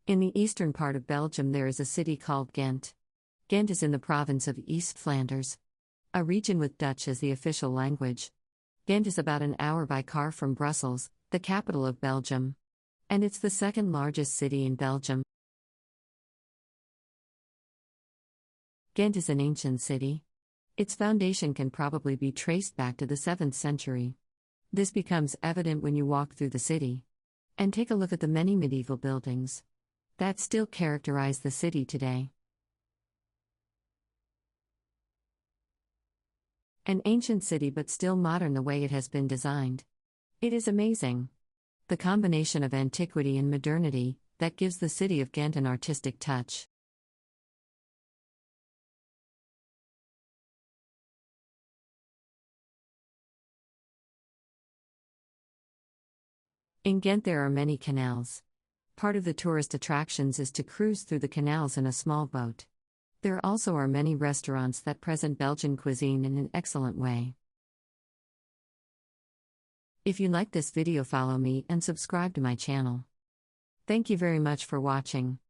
In the eastern part of Belgium there is a city called Ghent. Ghent is in the province of East Flanders, a region with Dutch as the official language. Ghent is about an hour by car from Brussels, the capital of Belgium. And it's the second largest city in Belgium. Ghent is an ancient city. Its foundation can probably be traced back to the 7th century. This becomes evident when you walk through the city and take a look at the many medieval buildings that still characterize the city today. An ancient city but still modern the way it has been designed. It is amazing. The combination of antiquity and modernity that gives the city of Ghent an artistic touch. In Ghent there are many canals. Part of the tourist attractions is to cruise through the canals in a small boat. There also are many restaurants that present Belgian cuisine in an excellent way. If you like this video, follow me and subscribe to my channel. Thank you very much for watching.